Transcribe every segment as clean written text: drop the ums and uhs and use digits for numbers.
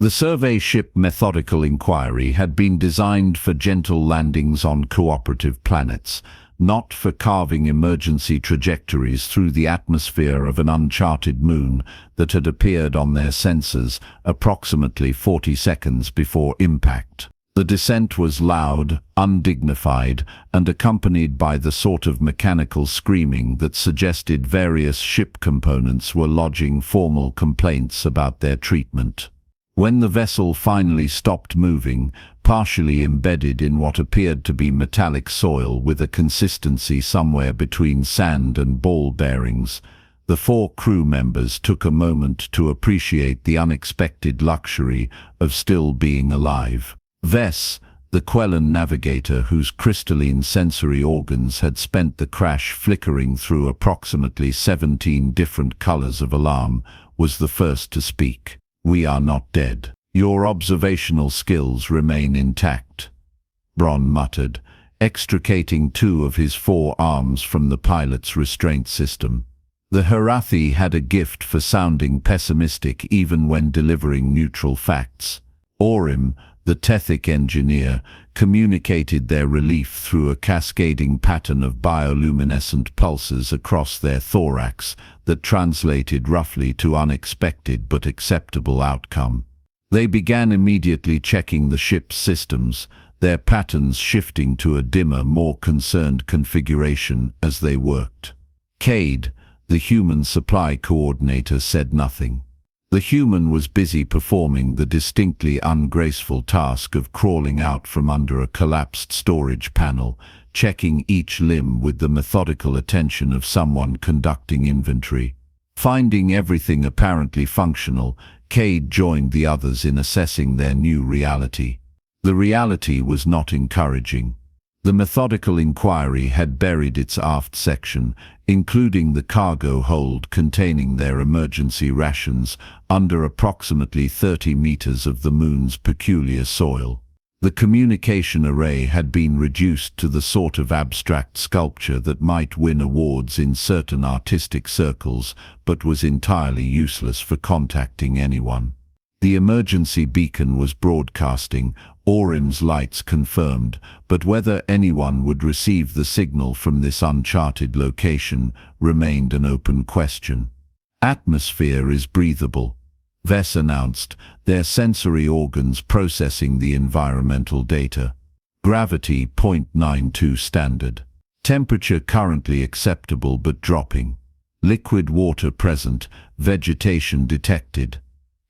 The survey ship methodical inquiry had been designed for gentle landings on cooperative planets, not for carving emergency trajectories through the atmosphere of an uncharted moon that had appeared on their sensors approximately 40 seconds before impact. The descent was loud, undignified, and accompanied by the sort of mechanical screaming that suggested various ship components were lodging formal complaints about their treatment. When the vessel finally stopped moving, partially embedded in what appeared to be metallic soil with a consistency somewhere between sand and ball bearings, the 4 crew members took a moment to appreciate the unexpected luxury of still being alive. Vess, the Quellan navigator whose crystalline sensory organs had spent the crash flickering through approximately 17 different colors of alarm, was the first to speak. "We are not dead. Your observational skills remain intact," Bron muttered, extricating 2 of his 4 arms from the pilot's restraint system. The Harathi had a gift for sounding pessimistic even when delivering neutral facts. Orim, the Tethic engineer, communicated their relief through a cascading pattern of bioluminescent pulses across their thorax that translated roughly to unexpected but acceptable outcome. They began immediately checking the ship's systems, their patterns shifting to a dimmer, more concerned configuration as they worked. Cade, the human supply coordinator, said nothing. The human was busy performing the distinctly ungraceful task of crawling out from under a collapsed storage panel, checking each limb with the methodical attention of someone conducting inventory. Finding everything apparently functional, Cade joined the others in assessing their new reality. The reality was not encouraging. The methodical inquiry had buried its aft section, including the cargo hold containing their emergency rations, under approximately 30 meters of the moon's peculiar soil. The communication array had been reduced to the sort of abstract sculpture that might win awards in certain artistic circles, but was entirely useless for contacting anyone. The emergency beacon was broadcasting, Orim's lights confirmed, but whether anyone would receive the signal from this uncharted location remained an open question. "Atmosphere is breathable," Vess announced, their sensory organs processing the environmental data. "Gravity 0.92 standard. Temperature currently acceptable but dropping. Liquid water present, vegetation detected."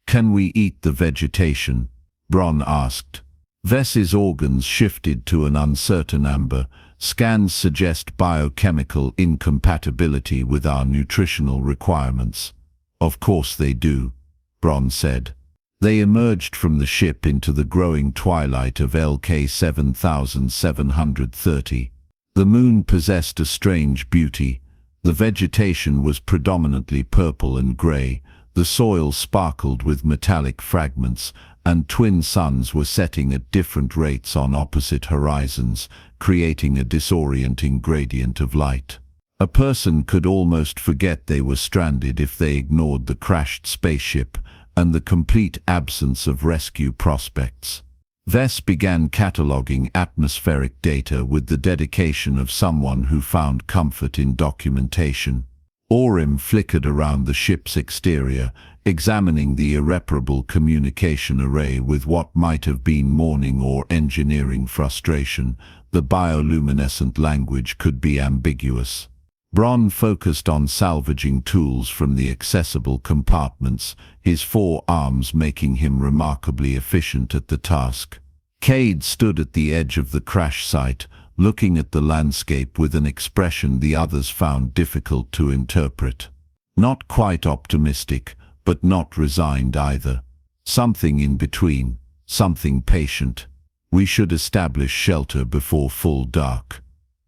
"Can we eat the vegetation?" Bron asked. Vess's organs shifted to an uncertain amber. "Scans suggest biochemical incompatibility with our nutritional requirements." "Of course they do," Bron said. They emerged from the ship into the growing twilight of LK 7730. The moon possessed a strange beauty. The vegetation was predominantly purple and gray. The soil sparkled with metallic fragments, and twin suns were setting at different rates on opposite horizons, creating a disorienting gradient of light. A person could almost forget they were stranded if they ignored the crashed spaceship and the complete absence of rescue prospects. Vess began cataloging atmospheric data with the dedication of someone who found comfort in documentation. Orim flickered around the ship's exterior, examining the irreparable communication array with what might have been mourning or engineering frustration. The bioluminescent language could be ambiguous. Bron focused on salvaging tools from the accessible compartments, his 4 arms making him remarkably efficient at the task. Cade stood at the edge of the crash site, looking at the landscape with an expression the others found difficult to interpret. Not quite optimistic, but not resigned either. Something in between, something patient. "We should establish shelter before full dark,"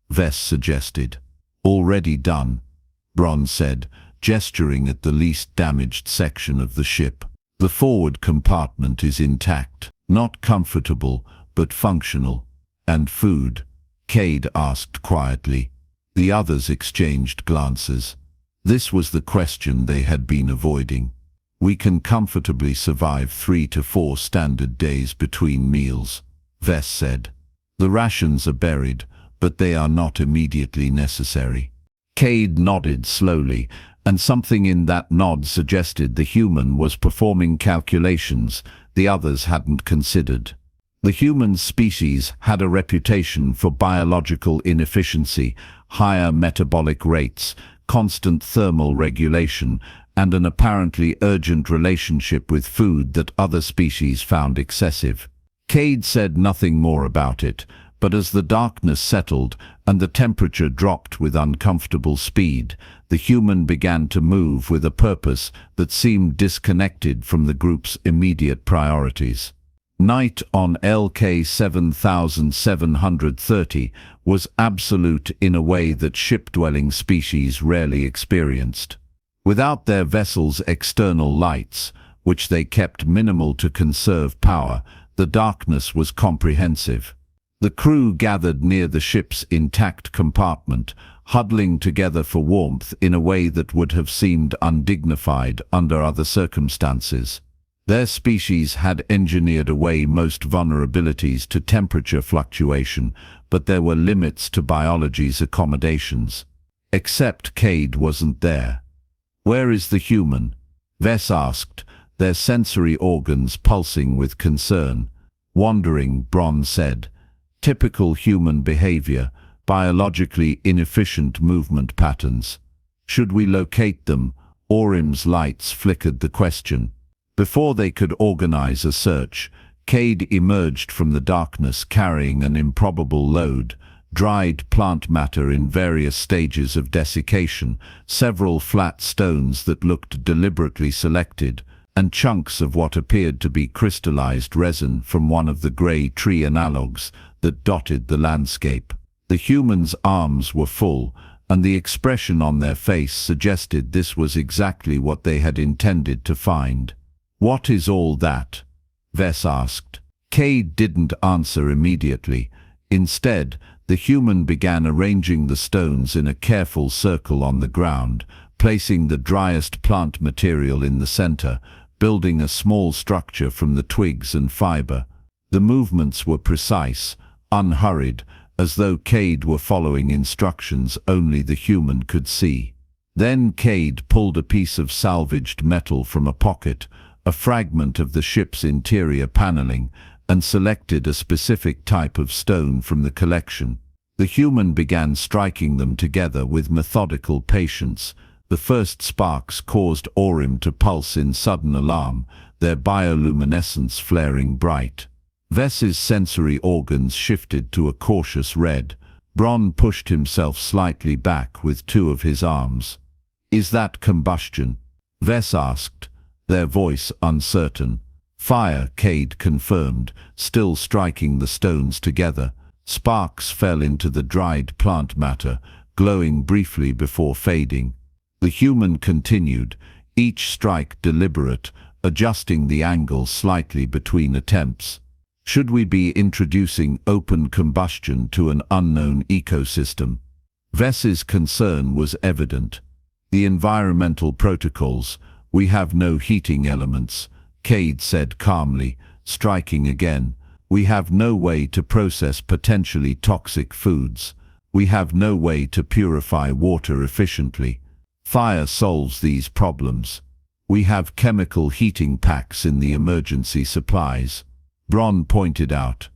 Vess suggested. "Already done," Bron said, gesturing at the least damaged section of the ship. "The forward compartment is intact, not comfortable, but functional." "And food?" Cade asked quietly. The others exchanged glances. This was the question they had been avoiding. We can comfortably survive 3 to 4 standard days between meals, Vess said. The rations are buried, but they are not immediately necessary. Cade nodded slowly, and something in that nod suggested the human was performing calculations the others hadn't considered. The human species had a reputation for biological inefficiency, higher metabolic rates, constant thermal regulation, and an apparently urgent relationship with food that other species found excessive. Cade said nothing more about it, but as the darkness settled and the temperature dropped with uncomfortable speed, the human began to move with a purpose that seemed disconnected from the group's immediate priorities. Night on LK 7730 was absolute in a way that ship-dwelling species rarely experienced. Without their vessel's external lights, which they kept minimal to conserve power, the darkness was comprehensive. The crew gathered near the ship's intact compartment, huddling together for warmth in a way that would have seemed undignified under other circumstances. Their species had engineered away most vulnerabilities to temperature fluctuation, but there were limits to biology's accommodations. Except Cade wasn't there. "Where is the human?" Vess asked, their sensory organs pulsing with concern. "Wandering," Bron said. "Typical human behavior, biologically inefficient movement patterns. Should we locate them?" Orim's lights flickered the question. Before they could organize a search, Cade emerged from the darkness carrying an improbable load, dried plant matter in various stages of desiccation, several flat stones that looked deliberately selected, and chunks of what appeared to be crystallized resin from one of the gray tree analogues that dotted the landscape. The human's arms were full, and the expression on their face suggested this was exactly what they had intended to find. "What is all that?" Vess asked. Cade didn't answer immediately. Instead, the human began arranging the stones in a careful circle on the ground, placing the driest plant material in the center, building a small structure from the twigs and fiber. The movements were precise, unhurried, as though Cade were following instructions only the human could see. Then Cade pulled a piece of salvaged metal from a pocket, a fragment of the ship's interior paneling, and selected a specific type of stone from the collection. The human began striking them together with methodical patience. The first sparks caused Orim to pulse in sudden alarm, their bioluminescence flaring bright. Vess's sensory organs shifted to a cautious red. Bron pushed himself slightly back with two of his arms. "Is that combustion?" Vess asked, their voice uncertain. "Fire," Cade confirmed, still striking the stones together. Sparks fell into the dried plant matter, glowing briefly before fading. The human continued, each strike deliberate, adjusting the angle slightly between attempts. Should we be introducing open combustion to an unknown ecosystem? Vess's concern was evident. The environmental protocols, "We have no heating elements," Cade said calmly, striking again. "We have no way to process potentially toxic foods. We have no way to purify water efficiently. Fire solves these problems. We have chemical heating packs in the emergency supplies." Bron pointed out.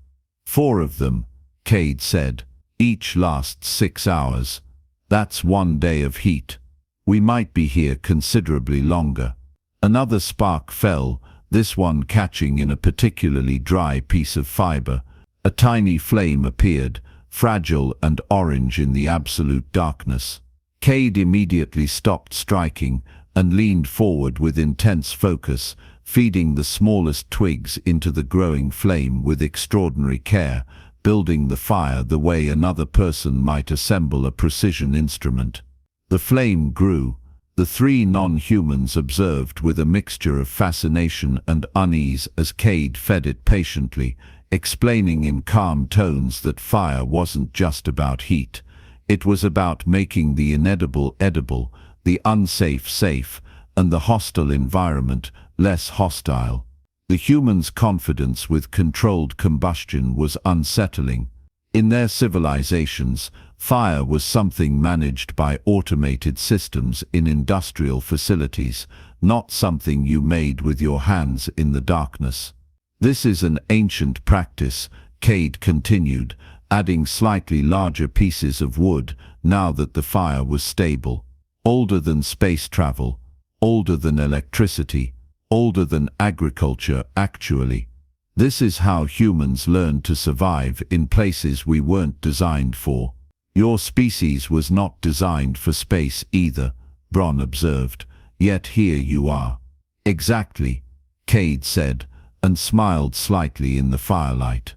"4 of them," Cade said. "Each lasts 6 hours. That's 1 day of heat. We might be here considerably longer." Another spark fell, this one catching in a particularly dry piece of fiber. A tiny flame appeared, fragile and orange in the absolute darkness. Cade immediately stopped striking and leaned forward with intense focus, feeding the smallest twigs into the growing flame with extraordinary care, building the fire the way another person might assemble a precision instrument. The flame grew. The 3 non-humans observed with a mixture of fascination and unease as Cade fed it patiently, explaining in calm tones that fire wasn't just about heat. It was about making the inedible edible, the unsafe safe, and the hostile environment less hostile. The humans' confidence with controlled combustion was unsettling. In their civilizations, fire was something managed by automated systems in industrial facilities, not something you made with your hands in the darkness. This is an ancient practice, Cade continued, adding slightly larger pieces of wood now that the fire was stable. Older than space travel, older than electricity, older than agriculture actually. This is how humans learned to survive in places we weren't designed for. Your species was not designed for space either, Bron observed, yet here you are. Exactly, Cade said, and smiled slightly in the firelight.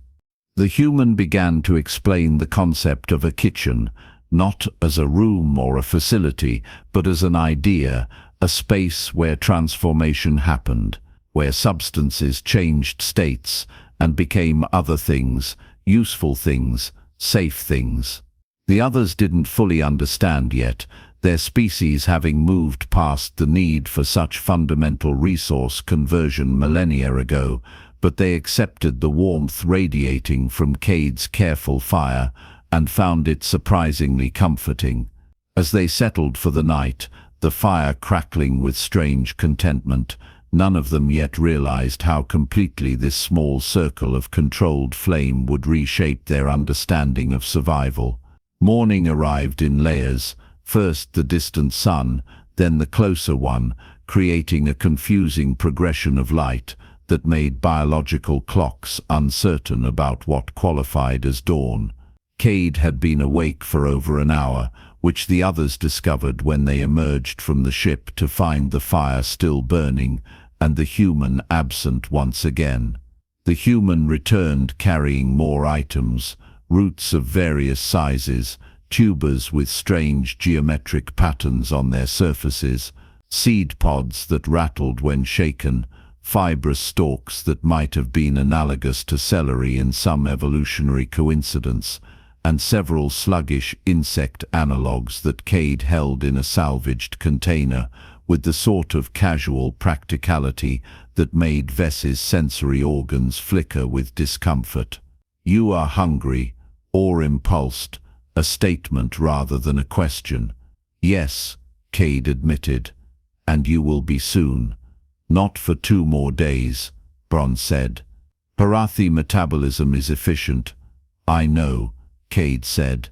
The human began to explain the concept of a kitchen, not as a room or a facility, but as an idea, a space where transformation happened, where substances changed states and became other things, useful things, safe things. The others didn't fully understand yet, their species having moved past the need for such fundamental resource conversion millennia ago, but they accepted the warmth radiating from Cade's careful fire and found it surprisingly comforting. As they settled for the night, the fire crackling with strange contentment, none of them yet realized how completely this small circle of controlled flame would reshape their understanding of survival. Morning arrived in layers, first the distant sun, then the closer one, creating a confusing progression of light that made biological clocks uncertain about what qualified as dawn. Cade had been awake for over an hour, which the others discovered when they emerged from the ship to find the fire still burning and the human absent once again. The human returned carrying more items, roots of various sizes, tubers with strange geometric patterns on their surfaces, seed pods that rattled when shaken, fibrous stalks that might have been analogous to celery in some evolutionary coincidence, and several sluggish insect analogues that Cade held in a salvaged container with the sort of casual practicality that made Vess's sensory organs flicker with discomfort. "You are hungry," or impulsed, a statement rather than a question. "Yes," Cade admitted, "and you will be soon." "Not for 2 more days," Bron said. "Parathi metabolism is efficient." "I know," Cade said,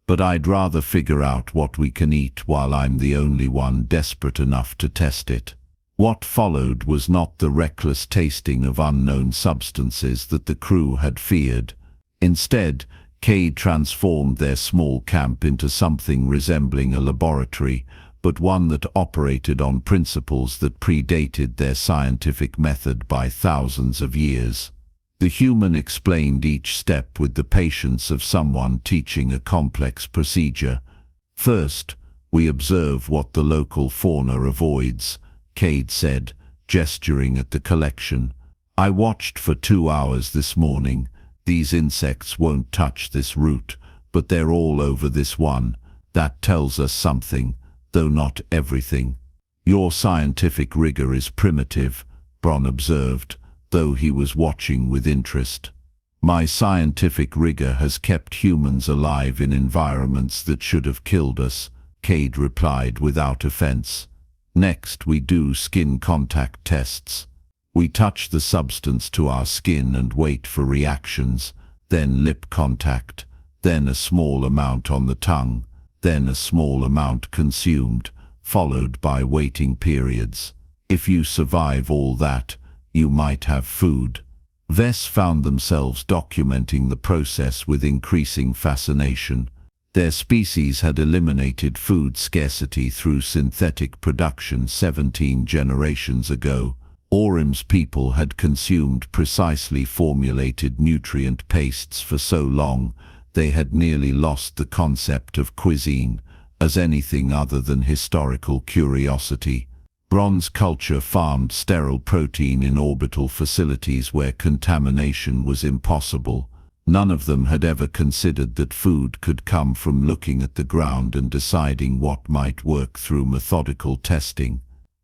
"but I'd rather figure out what we can eat while I'm the only one desperate enough to test it." What followed was not the reckless tasting of unknown substances that the crew had feared. Instead, Cade transformed their small camp into something resembling a laboratory, but one that operated on principles that predated their scientific method by thousands of years. The human explained each step with the patience of someone teaching a complex procedure. "First, we observe what the local fauna avoids," Cade said, gesturing at the collection. "I watched for 2 hours this morning. These insects won't touch this root, but they're all over this one. That tells us something, though not everything." "Your scientific rigor is primitive," Bron observed, though he was watching with interest. "My scientific rigor has kept humans alive in environments that should have killed us," Cade replied without offense. "Next, we do skin contact tests. We touch the substance to our skin and wait for reactions, then lip contact, then a small amount on the tongue, then a small amount consumed, followed by waiting periods. If you survive all that, you might have food." Vess found themselves documenting the process with increasing fascination. Their species had eliminated food scarcity through synthetic production 17 generations ago. Orim's people had consumed precisely formulated nutrient pastes for so long, they had nearly lost the concept of cuisine as anything other than historical curiosity. Bronze culture farmed sterile protein in orbital facilities where contamination was impossible. None of them had ever considered that food could come from looking at the ground and deciding what might work through methodical testing.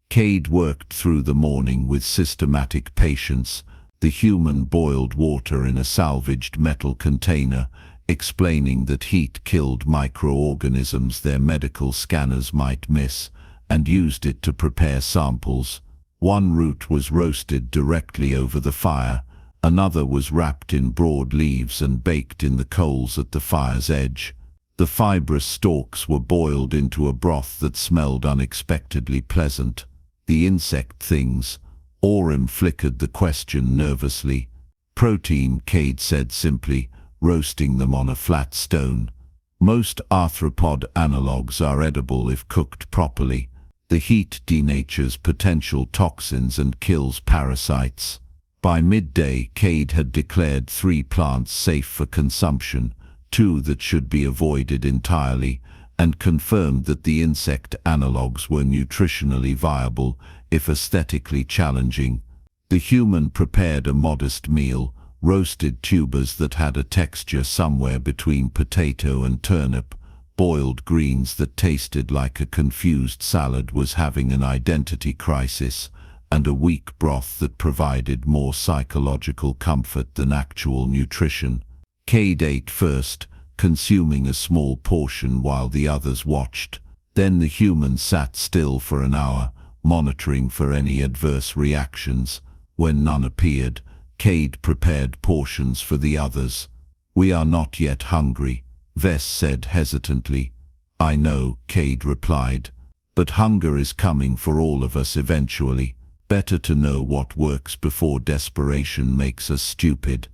Cade worked through the morning with systematic patience. The human boiled water in a salvaged metal container, explaining that heat killed microorganisms their medical scanners might miss, and used it to prepare samples. One root was roasted directly over the fire, another was wrapped in broad leaves and baked in the coals at the fire's edge. The fibrous stalks were boiled into a broth that smelled unexpectedly pleasant. The insect things. Orem flickered the question nervously. Protein, Cade said simply, roasting them on a flat stone. Most arthropod analogues are edible if cooked properly. The heat denatures potential toxins and kills parasites. By midday, Cade had declared 3 plants safe for consumption, 2 that should be avoided entirely, and confirmed that the insect analogues were nutritionally viable, if aesthetically challenging. The human prepared a modest meal, roasted tubers that had a texture somewhere between potato and turnip, boiled greens that tasted like a confused salad was having an identity crisis, and a weak broth that provided more psychological comfort than actual nutrition. Cade ate first, consuming a small portion while the others watched. Then the human sat still for an hour, monitoring for any adverse reactions. When none appeared, Cade prepared portions for the others. "We are not yet hungry," Vess said hesitantly. "I know," Cade replied, "but hunger is coming for all of us eventually. Better to know what works before desperation makes us stupid."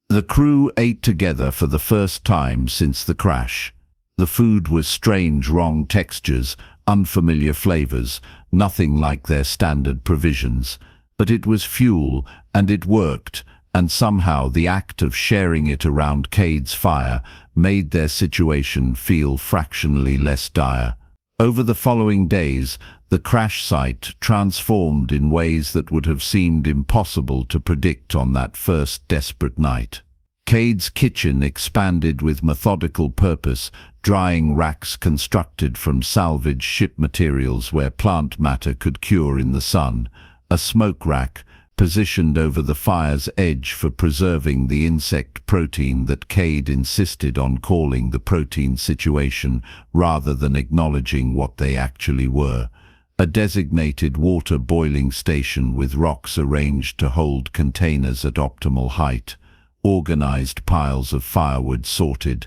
The crew ate together for the first time since the crash. The food was strange, wrong textures, unfamiliar flavors, nothing like their standard provisions. But it was fuel, and it worked, and somehow the act of sharing it around Cade's fire made their situation feel fractionally less dire. Over the following days, the crash site transformed in ways that would have seemed impossible to predict on that first desperate night. Cade's kitchen expanded with methodical purpose, drying racks constructed from salvaged ship materials where plant matter could cure in the sun, a smoke rack positioned over the fire's edge for preserving the insect protein that Cade insisted on calling the protein situation rather than acknowledging what they actually were, a designated water boiling station with rocks arranged to hold containers at optimal height, organized piles of firewood sorted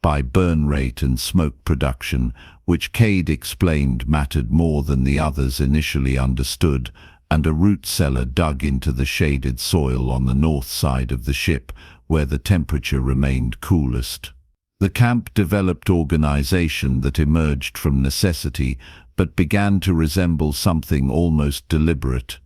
by burn rate and smoke production, which Cade explained mattered more than the others initially understood, and a root cellar dug into the shaded soil on the north side of the ship, where the temperature remained coolest. The camp developed organization that emerged from necessity, but began to resemble something almost deliberate.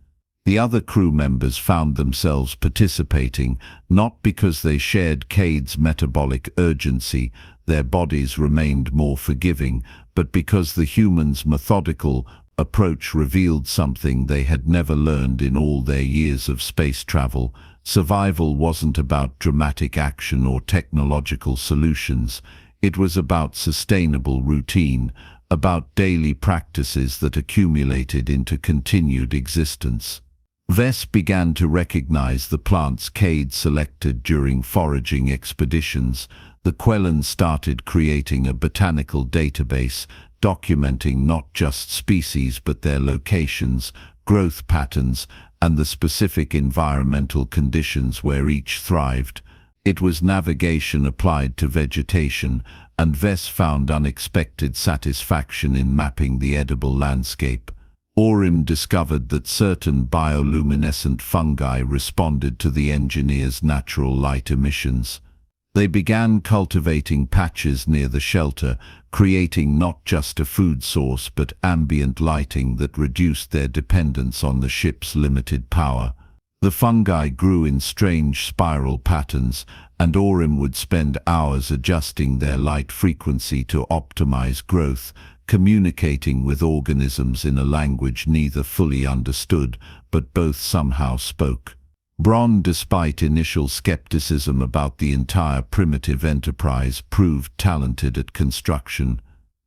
The other crew members found themselves participating, not because they shared Cade's metabolic urgency, their bodies remained more forgiving, but because the humans' methodical approach revealed something they had never learned in all their years of space travel. Survival wasn't about dramatic action or technological solutions. It was about sustainable routine, about daily practices that accumulated into continued existence. Vess began to recognize the plants Cade selected during foraging expeditions. The Quellan started creating a botanical database, documenting not just species but their locations, growth patterns, and the specific environmental conditions where each thrived. It was navigation applied to vegetation, and Vess found unexpected satisfaction in mapping the edible landscape. Orem discovered that certain bioluminescent fungi responded to the engineer's natural light emissions. They began cultivating patches near the shelter, creating not just a food source but ambient lighting that reduced their dependence on the ship's limited power. The fungi grew in strange spiral patterns, and Orem would spend hours adjusting their light frequency to optimize growth, communicating with organisms in a language neither fully understood, but both somehow spoke. Bron, despite initial skepticism about the entire primitive enterprise, proved talented at construction.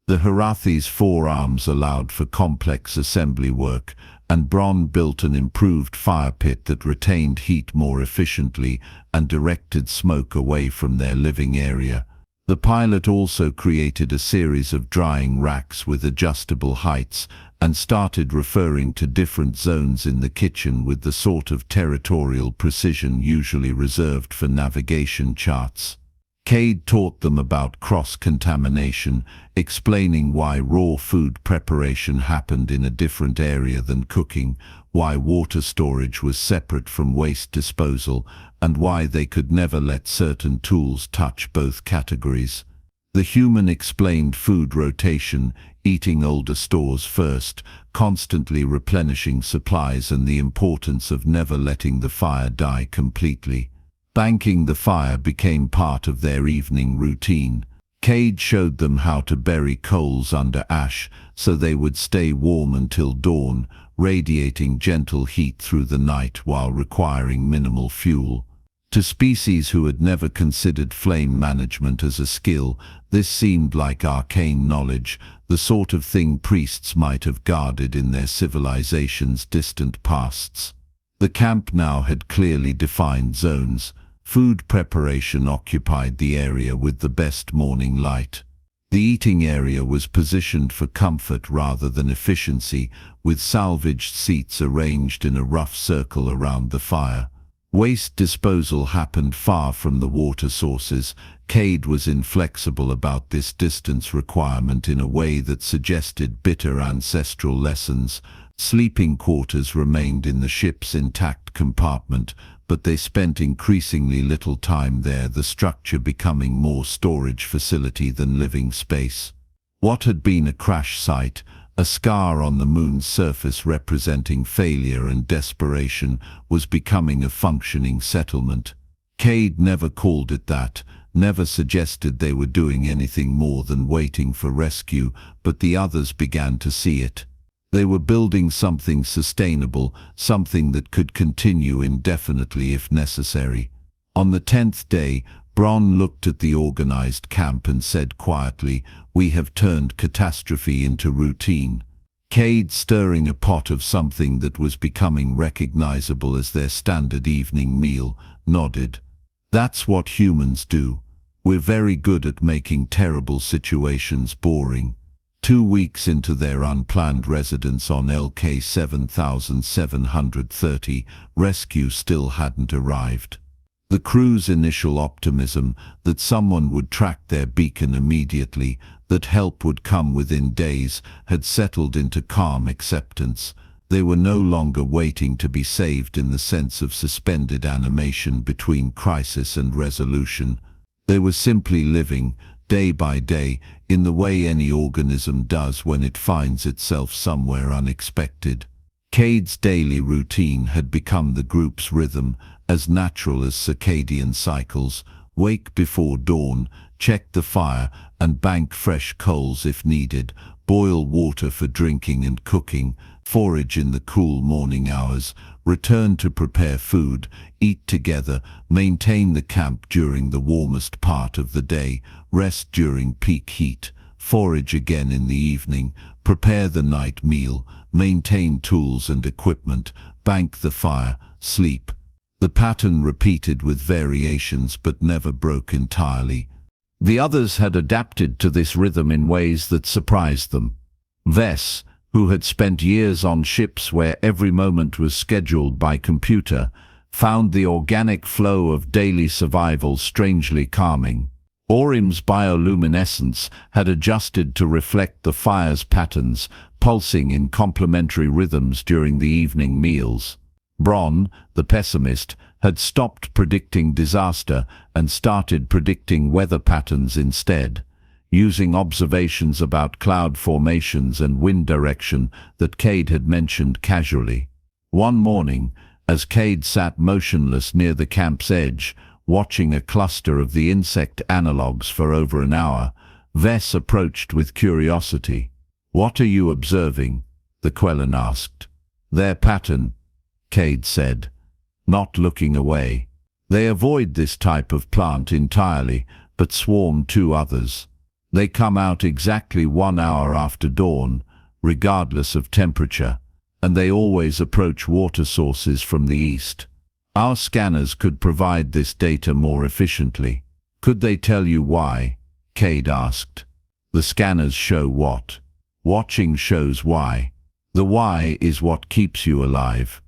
The Harathi's forearms allowed for complex assembly work, and Bron built an improved fire pit that retained heat more efficiently and directed smoke away from their living area. The pilot also created a series of drying racks with adjustable heights and started referring to different zones in the kitchen with the sort of territorial precision usually reserved for navigation charts. Cade taught them about cross-contamination, explaining why raw food preparation happened in a different area than cooking, why water storage was separate from waste disposal, and why they could never let certain tools touch both categories. The human explained food rotation, eating older stores first, constantly replenishing supplies, and the importance of never letting the fire die completely. Banking the fire became part of their evening routine. Cade showed them how to bury coals under ash so they would stay warm until dawn, radiating gentle heat through the night while requiring minimal fuel. To species who had never considered flame management as a skill, this seemed like arcane knowledge, the sort of thing priests might have guarded in their civilization's distant pasts. The camp now had clearly defined zones. Food preparation occupied the area with the best morning light. The eating area was positioned for comfort rather than efficiency, with salvaged seats arranged in a rough circle around the fire. Waste disposal happened far from the water sources. Cade was inflexible about this distance requirement in a way that suggested bitter ancestral lessons. Sleeping quarters remained in the ship's intact compartment, but they spent increasingly little time there, the structure becoming more storage facility than living space. What had been a crash site, a scar on the moon's surface representing failure and desperation, was becoming a functioning settlement. Cade never called it that, never suggested they were doing anything more than waiting for rescue, but the others began to see it. They were building something sustainable, something that could continue indefinitely if necessary. On the 10th day, Bron looked at the organized camp and said quietly, "We have turned catastrophe into routine." Cade, stirring a pot of something that was becoming recognizable as their standard evening meal, nodded. "That's what humans do. We're very good at making terrible situations boring." 2 weeks into their unplanned residence on LK 7730, rescue still hadn't arrived. The crew's initial optimism that someone would track their beacon immediately, that help would come within days, had settled into calm acceptance. They were no longer waiting to be saved in the sense of suspended animation between crisis and resolution. They were simply living, day by day, in the way any organism does when it finds itself somewhere unexpected. Cade's daily routine had become the group's rhythm, as natural as circadian cycles. Wake before dawn, check the fire, and bank fresh coals if needed, boil water for drinking and cooking, forage in the cool morning hours, return to prepare food, eat together, maintain the camp during the warmest part of the day, rest during peak heat, forage again in the evening, prepare the night meal, maintain tools and equipment, bank the fire, sleep. The pattern repeated with variations but never broke entirely. The others had adapted to this rhythm in ways that surprised them. Vess, who had spent years on ships where every moment was scheduled by computer, found the organic flow of daily survival strangely calming. Orim's bioluminescence had adjusted to reflect the fire's patterns, pulsing in complementary rhythms during the evening meals. Bron, the pessimist, had stopped predicting disaster and started predicting weather patterns instead, using observations about cloud formations and wind direction that Cade had mentioned casually. One morning, as Cade sat motionless near the camp's edge, watching a cluster of the insect analogues for over an hour, Vess approached with curiosity. "What are you observing?" the Quellan asked. "Their pattern," Cade said, not looking away. "They avoid this type of plant entirely, but swarm 2 others. They come out exactly 1 hour after dawn, regardless of temperature, and they always approach water sources from the east. Our scanners could provide this data more efficiently. Could they tell you why? Cade asked. The scanners show what? Watching shows why. The why is what keeps you alive.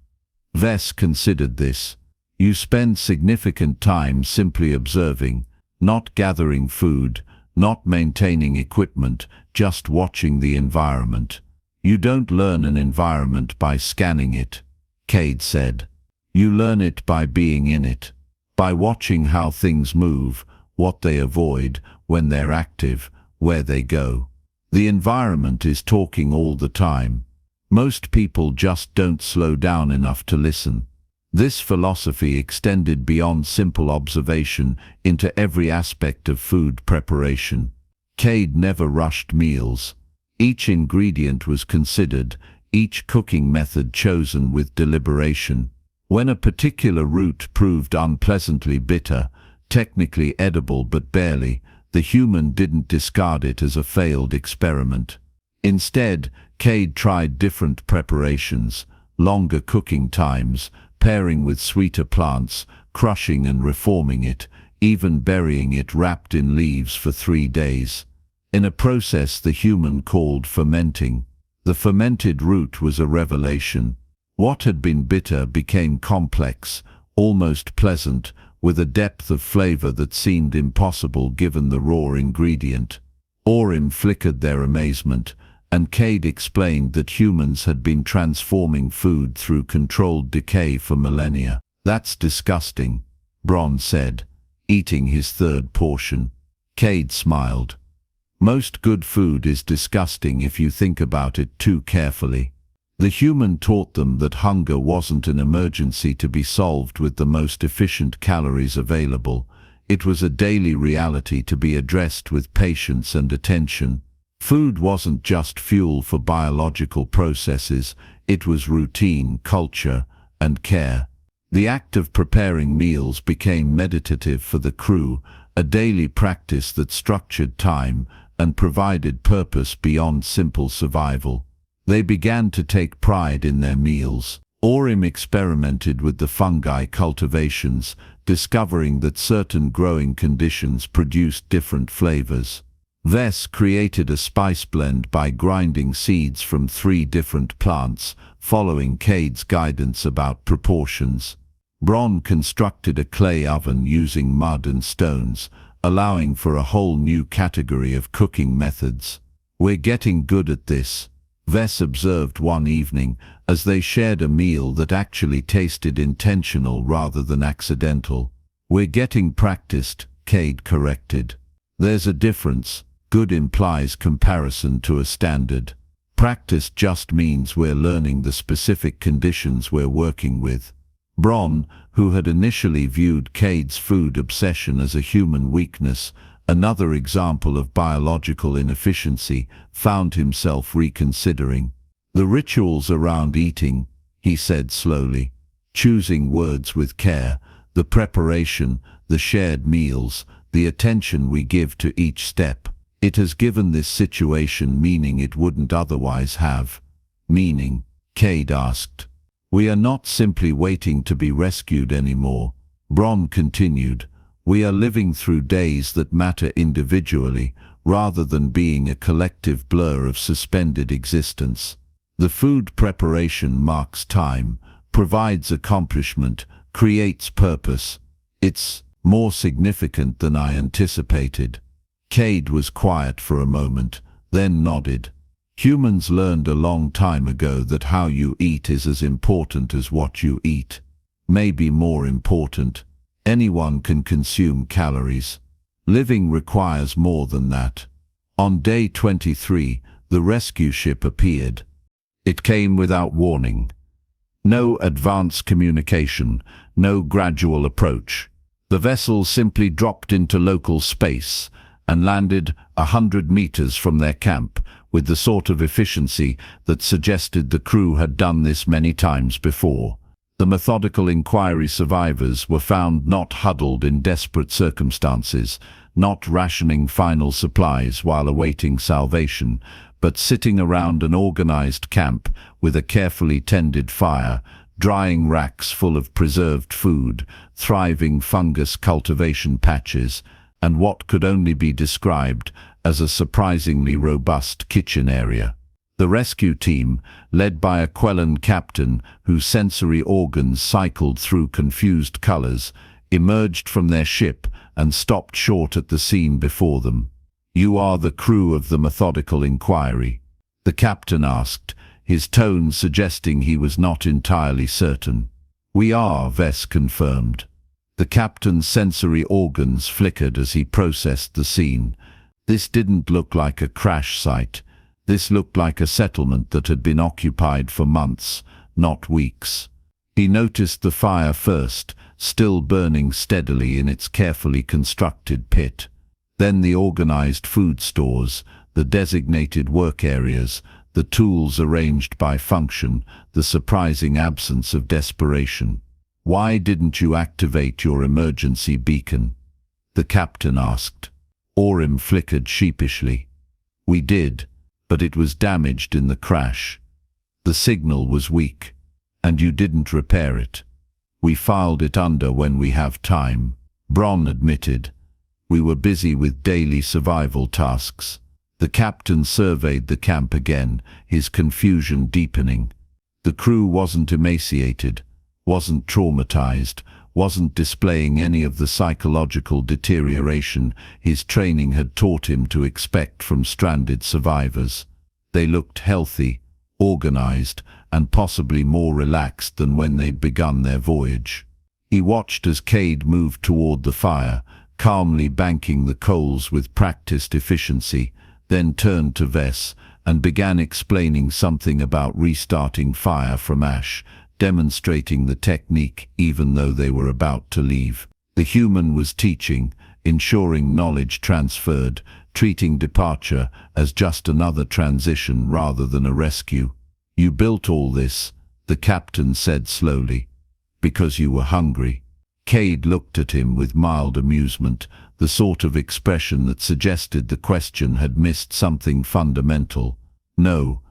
Vess considered this. You spend significant time simply observing, not gathering food, not maintaining equipment, just watching the environment. You don't learn an environment by scanning it, Cade said. You learn it by being in it, by watching how things move, what they avoid, when they're active, where they go. The environment is talking all the time. Most people just don't slow down enough to listen. This philosophy extended beyond simple observation into every aspect of food preparation. Cade never rushed meals. Each ingredient was considered, each cooking method chosen with deliberation. When a particular root proved unpleasantly bitter, technically edible but barely, the human didn't discard it as a failed experiment. Instead, Cade tried different preparations, longer cooking times, pairing with sweeter plants, crushing and reforming it, even burying it wrapped in leaves for 3 days. In a process the human called fermenting. The fermented root was a revelation. What had been bitter became complex, almost pleasant, with a depth of flavor that seemed impossible given the raw ingredient. Orim flickered their amazement, and Cade explained that humans had been transforming food through controlled decay for millennia. That's disgusting, Bron said, eating his third portion. Cade smiled. Most good food is disgusting if you think about it too carefully. The human taught them that hunger wasn't an emergency to be solved with the most efficient calories available. It was a daily reality to be addressed with patience and attention. Food wasn't just fuel for biological processes, it was routine, culture, and care. The act of preparing meals became meditative for the crew, a daily practice that structured time and provided purpose beyond simple survival. They began to take pride in their meals. Orim experimented with the fungi cultivations, discovering that certain growing conditions produced different flavors. Vess created a spice blend by grinding seeds from 3 different plants, following Cade's guidance about proportions. Bron constructed a clay oven using mud and stones, allowing for a whole new category of cooking methods. We're getting good at this, Vess observed one evening, as they shared a meal that actually tasted intentional rather than accidental. We're getting practiced, Cade corrected. There's a difference. Good implies comparison to a standard. Practice just means we're learning the specific conditions we're working with. Bron, who had initially viewed Cade's food obsession as a human weakness, another example of biological inefficiency, found himself reconsidering. The rituals around eating, he said slowly, choosing words with care, the preparation, the shared meals, the attention we give to each step. It has given this situation meaning it wouldn't otherwise have. Meaning? Cade asked. We are not simply waiting to be rescued anymore, Bron continued. We are living through days that matter individually, rather than being a collective blur of suspended existence. The food preparation marks time, provides accomplishment, creates purpose. It's more significant than I anticipated. Cade was quiet for a moment, then nodded. Humans learned a long time ago that how you eat is as important as what you eat. Maybe more important. Anyone can consume calories. Living requires more than that. On day 23, the rescue ship appeared. It came without warning. No advanced communication, no gradual approach. The vessel simply dropped into local space and landed 100 meters from their camp with the sort of efficiency that suggested the crew had done this many times before. The methodical inquiry survivors were found not huddled in desperate circumstances, not rationing final supplies while awaiting salvation, but sitting around an organized camp with a carefully tended fire, drying racks full of preserved food, thriving fungus cultivation patches, and what could only be described as a surprisingly robust kitchen area. The rescue team, led by a Quellan captain whose sensory organs cycled through confused colors, emerged from their ship and stopped short at the scene before them. "You are the crew of the methodical inquiry?" the captain asked, his tone suggesting he was not entirely certain. "We are," Vess confirmed. The captain's sensory organs flickered as he processed the scene. This didn't look like a crash site. This looked like a settlement that had been occupied for months, not weeks. He noticed the fire first, still burning steadily in its carefully constructed pit. Then the organized food stores, the designated work areas, the tools arranged by function, the surprising absence of desperation. "Why didn't you activate your emergency beacon?" the captain asked. Orym flickered sheepishly. "We did, but it was damaged in the crash. The signal was weak, and you didn't repair it. We filed it under when we have time," Bron admitted. "We were busy with daily survival tasks." The captain surveyed the camp again, his confusion deepening. The crew wasn't emaciated, wasn't traumatized, wasn't displaying any of the psychological deterioration his training had taught him to expect from stranded survivors. They looked healthy, organized, and possibly more relaxed than when they'd begun their voyage. He watched as Cade moved toward the fire, calmly banking the coals with practiced efficiency, then turned to Vess and began explaining something about restarting fire from ash, demonstrating the technique even though they were about to leave. The human was teaching, ensuring knowledge transferred, treating departure as just another transition rather than a rescue. "You built all this," the captain said slowly, "because you were hungry." Cade looked at him with mild amusement, the sort of expression that suggested the question had missed something fundamental. "No,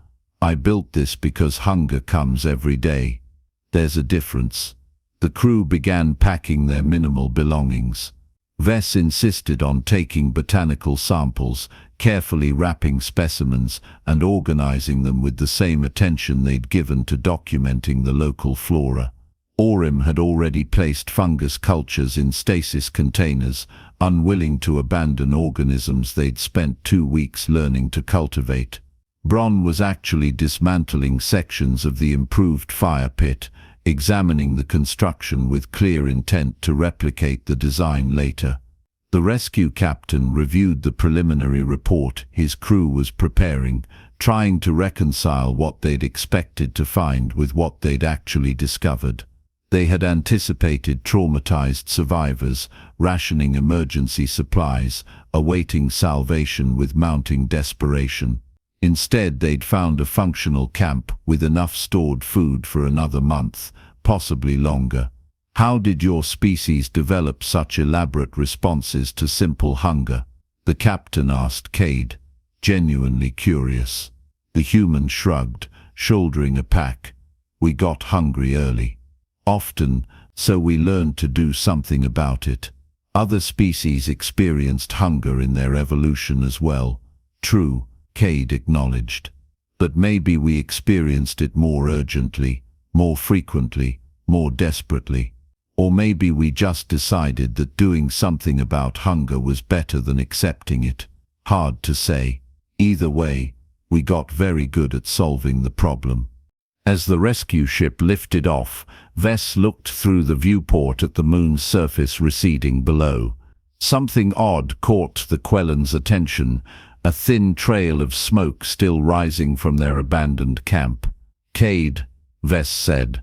I built this because hunger comes every day. There's a difference." The crew began packing their minimal belongings. Vess insisted on taking botanical samples, carefully wrapping specimens and organizing them with the same attention they'd given to documenting the local flora. Orym had already placed fungus cultures in stasis containers, unwilling to abandon organisms they'd spent 2 weeks learning to cultivate. Bron was actually dismantling sections of the improved fire pit, examining the construction with clear intent to replicate the design later. The rescue captain reviewed the preliminary report his crew was preparing, trying to reconcile what they'd expected to find with what they'd actually discovered. They had anticipated traumatized survivors, rationing emergency supplies, awaiting salvation with mounting desperation. Instead, they'd found a functional camp with enough stored food for another month, possibly longer. "How did your species develop such elaborate responses to simple hunger?" the captain asked Cade, genuinely curious. The human shrugged, shouldering a pack. "We got hungry early. Often, so we learned to do something about it. Other species experienced hunger in their evolution as well." "True," Cade acknowledged. "But maybe we experienced it more urgently, more frequently, more desperately. Or maybe we just decided that doing something about hunger was better than accepting it. Hard to say. Either way, we got very good at solving the problem." As the rescue ship lifted off, Vess looked through the viewport at the moon's surface receding below. Something odd caught the Quellans' attention, a thin trail of smoke still rising from their abandoned camp. "Cade," Vess said,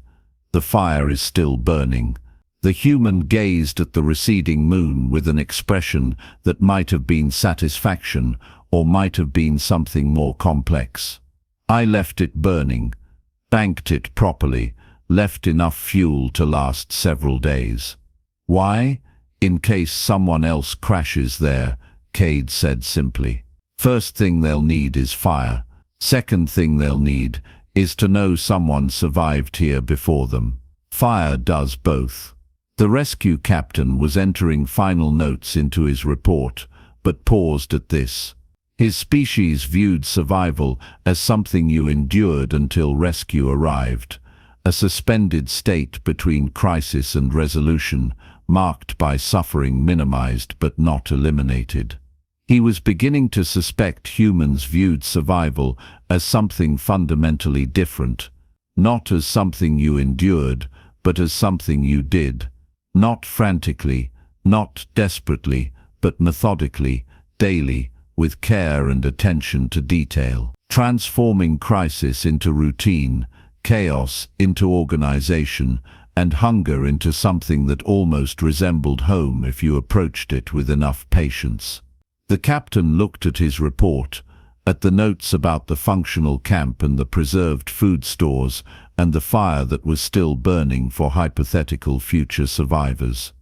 "the fire is still burning." The human gazed at the receding moon with an expression that might have been satisfaction or might have been something more complex. "I left it burning, banked it properly, left enough fuel to last several days. Why? In case someone else crashes there, Cade said simply. First thing they'll need is fire. Second thing they'll need is to know someone survived here before them. Fire does both. The rescue captain was entering final notes into his report, but paused at this. His species viewed survival as something you endured until rescue arrived, a suspended state between crisis and resolution, marked by suffering minimized but not eliminated. He was beginning to suspect humans viewed survival as something fundamentally different, not as something you endured, but as something you did. Not frantically, not desperately, but methodically, daily, with care and attention to detail. Transforming crisis into routine, chaos into organization, and hunger into something that almost resembled home if you approached it with enough patience. The captain looked at his report, at the notes about the functional camp and the preserved food stores, and the fire that was still burning for hypothetical future survivors.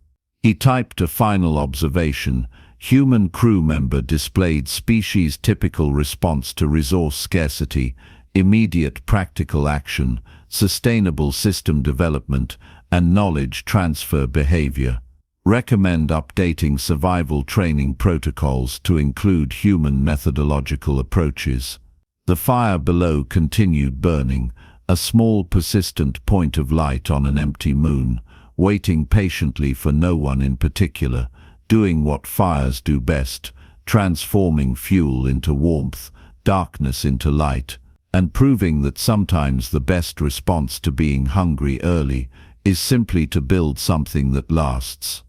He typed a final observation. Human crew member displayed species-typical response to resource scarcity, immediate practical action, sustainable system development, and knowledge transfer behavior. Recommend updating survival training protocols to include human methodological approaches. The fire below continued burning, a small persistent point of light on an empty moon, waiting patiently for no one in particular, doing what fires do best, transforming fuel into warmth, darkness into light, and proving that sometimes the best response to being hungry early is simply to build something that lasts.